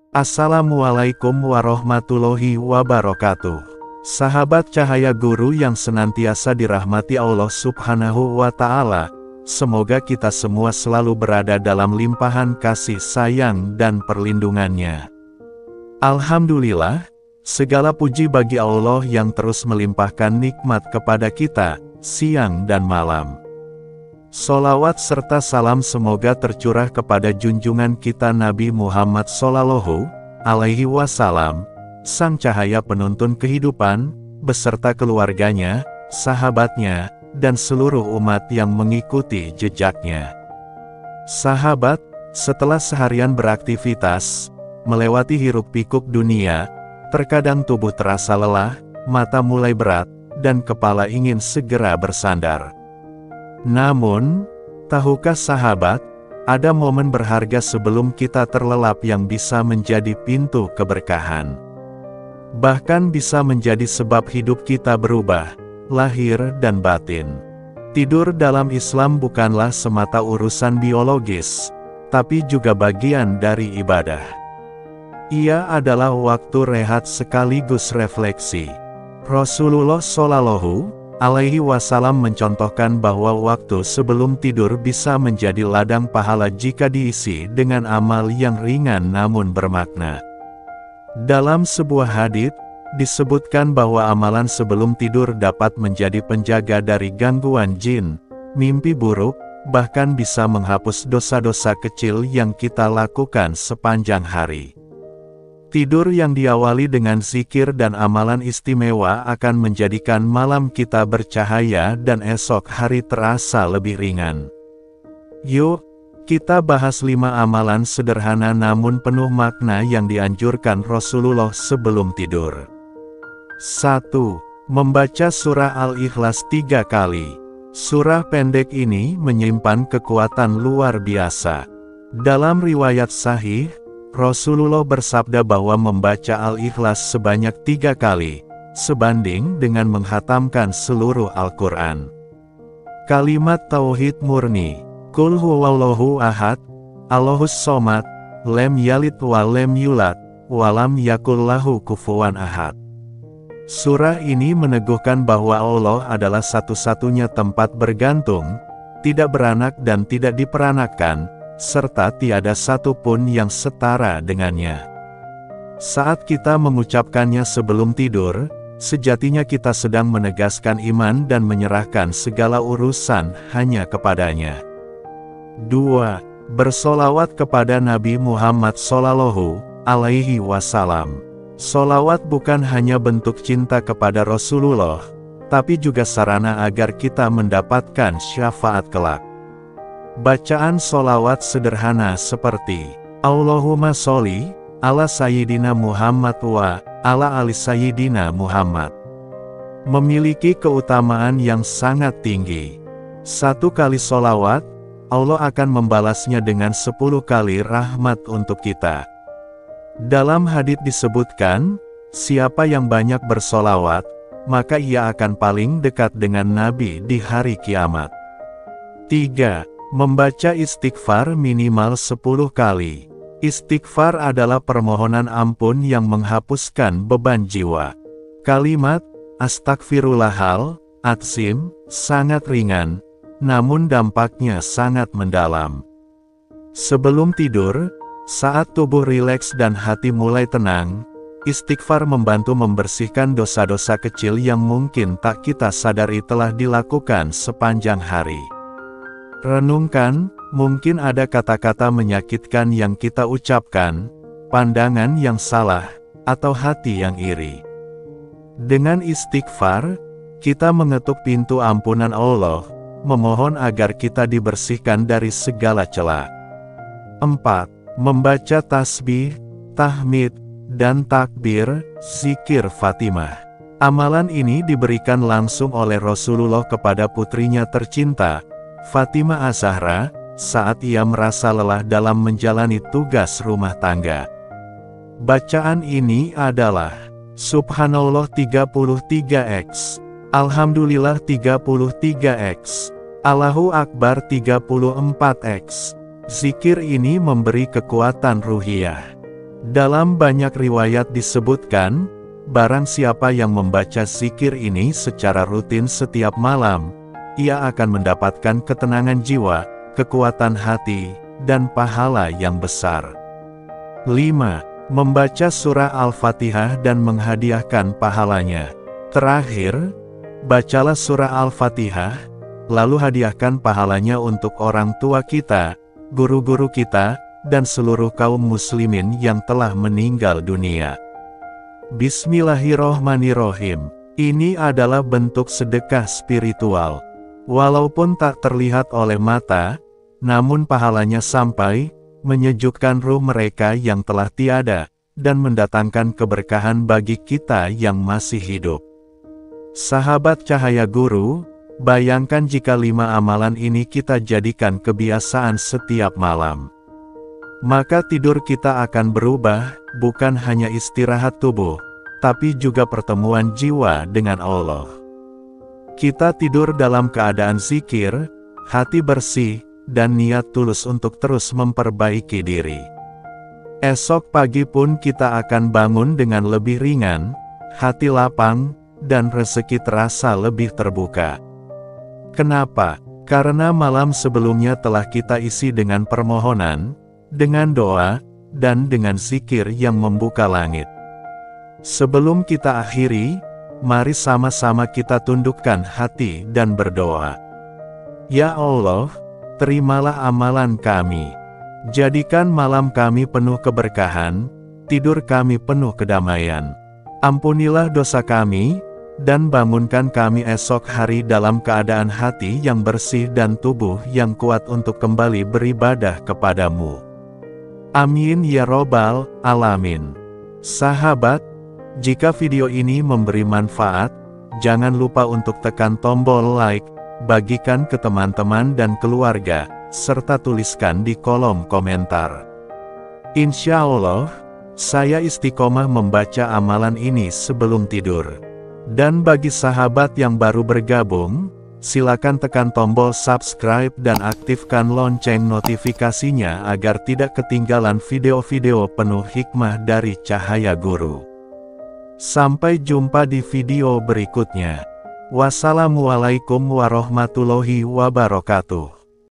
Assalamualaikum warahmatullahi wabarakatuh. Sahabat cahaya guru yang senantiasa dirahmati Allah Subhanahu wa Ta'ala, semoga kita semua selalu berada dalam limpahan kasih sayang dan perlindungannya. Alhamdulillah, segala puji bagi Allah yang terus melimpahkan nikmat kepada kita, siang dan malam. Sholawat serta salam semoga tercurah kepada junjungan kita Nabi Muhammad Sallallahu Alaihi Wasallam, sang cahaya penuntun kehidupan, beserta keluarganya, sahabatnya, dan seluruh umat yang mengikuti jejaknya. Sahabat, setelah seharian beraktivitas, melewati hiruk-pikuk dunia, terkadang tubuh terasa lelah, mata mulai berat, dan kepala ingin segera bersandar. Namun, tahukah sahabat, ada momen berharga sebelum kita terlelap yang bisa menjadi pintu keberkahan. Bahkan bisa menjadi sebab hidup kita berubah, lahir dan batin. Tidur dalam Islam bukanlah semata urusan biologis, tapi juga bagian dari ibadah. Ia adalah waktu rehat sekaligus refleksi. Rasulullah Shallallahu Alaihi Wasallam mencontohkan bahwa waktu sebelum tidur bisa menjadi ladang pahala jika diisi dengan amal yang ringan namun bermakna. Dalam sebuah hadits, disebutkan bahwa amalan sebelum tidur dapat menjadi penjaga dari gangguan jin, mimpi buruk, bahkan bisa menghapus dosa-dosa kecil yang kita lakukan sepanjang hari. Tidur yang diawali dengan zikir dan amalan istimewa akan menjadikan malam kita bercahaya dan esok hari terasa lebih ringan. Yuk, kita bahas 5 amalan sederhana namun penuh makna yang dianjurkan Rasulullah sebelum tidur. 1. Membaca surah Al-Ikhlas 3 kali. Surah pendek ini menyimpan kekuatan luar biasa. Dalam riwayat sahih, Rasulullah bersabda bahwa membaca Al-Ikhlas sebanyak 3 kali, sebanding dengan menghatamkan seluruh Al-Quran. Kalimat Tauhid murni, Qul huwallahu ahad, Allahus somad, lem yalid wa lem yulad, walam yakul lahu kufuwan ahad. Surah ini meneguhkan bahwa Allah adalah satu-satunya tempat bergantung, tidak beranak dan tidak diperanakan, serta tiada satu pun yang setara dengannya. Saat kita mengucapkannya sebelum tidur, sejatinya kita sedang menegaskan iman dan menyerahkan segala urusan hanya kepadanya. 2. Bersolawat kepada Nabi Muhammad Sallallahu Alaihi Wasallam. Solawat bukan hanya bentuk cinta kepada Rasulullah, tapi juga sarana agar kita mendapatkan syafaat kelak. Bacaan solawat sederhana seperti Allahumma sholli ala Sayyidina Muhammad wa ala ali Sayyidina Muhammad memiliki keutamaan yang sangat tinggi. 1 kali solawat, Allah akan membalasnya dengan 10 kali rahmat untuk kita. Dalam hadits disebutkan, siapa yang banyak bersolawat, maka ia akan paling dekat dengan Nabi di hari kiamat. 3. Membaca istighfar minimal 10 kali. Istighfar adalah permohonan ampun yang menghapuskan beban jiwa. Kalimat, astagfirullahal azim, sangat ringan, namun dampaknya sangat mendalam. Sebelum tidur, saat tubuh rileks dan hati mulai tenang, istighfar membantu membersihkan dosa-dosa kecil yang mungkin tak kita sadari telah dilakukan sepanjang hari. Renungkan, mungkin ada kata-kata menyakitkan yang kita ucapkan, pandangan yang salah, atau hati yang iri. Dengan istighfar, kita mengetuk pintu ampunan Allah, memohon agar kita dibersihkan dari segala cela. 4. Membaca tasbih, tahmid, dan takbir, zikir Fatimah. Amalan ini diberikan langsung oleh Rasulullah kepada putrinya tercinta, Fatimah Az-Zahra, saat ia merasa lelah dalam menjalani tugas rumah tangga. Bacaan ini adalah Subhanallah 33x, Alhamdulillah 33x, Allahu Akbar 34x. Zikir ini memberi kekuatan ruhiyah. Dalam banyak riwayat disebutkan, barang siapa yang membaca zikir ini secara rutin setiap malam, ia akan mendapatkan ketenangan jiwa, kekuatan hati, dan pahala yang besar. 5. Membaca surah Al-Fatihah dan menghadiahkan pahalanya. Terakhir, bacalah surah Al-Fatihah, lalu hadiahkan pahalanya untuk orang tua kita, guru-guru kita, dan seluruh kaum muslimin yang telah meninggal dunia. Bismillahirrohmanirrohim. Ini adalah bentuk sedekah spiritual. Walaupun tak terlihat oleh mata, namun pahalanya sampai, menyejukkan ruh mereka yang telah tiada, dan mendatangkan keberkahan bagi kita yang masih hidup. Sahabat Cahaya Guru, bayangkan jika 5 amalan ini kita jadikan kebiasaan setiap malam. Maka tidur kita akan berubah, bukan hanya istirahat tubuh, tapi juga pertemuan jiwa dengan Allah. Kita tidur dalam keadaan zikir, hati bersih, dan niat tulus untuk terus memperbaiki diri. Esok pagi pun kita akan bangun dengan lebih ringan, hati lapang, dan rezeki terasa lebih terbuka. Kenapa? Karena malam sebelumnya telah kita isi dengan permohonan, dengan doa, dan dengan zikir yang membuka langit. Sebelum kita akhiri, mari sama-sama kita tundukkan hati dan berdoa. Ya Allah, terimalah amalan kami. Jadikan malam kami penuh keberkahan, tidur kami penuh kedamaian. Ampunilah dosa kami, dan bangunkan kami esok hari dalam keadaan hati yang bersih dan tubuh yang kuat untuk kembali beribadah kepadamu. Amin ya robbal alamin. Sahabat, jika video ini memberi manfaat, jangan lupa untuk tekan tombol like, bagikan ke teman-teman dan keluarga, serta tuliskan di kolom komentar. Insya Allah, saya istiqomah membaca amalan ini sebelum tidur. Dan bagi sahabat yang baru bergabung, silakan tekan tombol subscribe dan aktifkan lonceng notifikasinya agar tidak ketinggalan video-video penuh hikmah dari Cahaya Guru. Sampai jumpa di video berikutnya. Wassalamualaikum warahmatullahi wabarakatuh.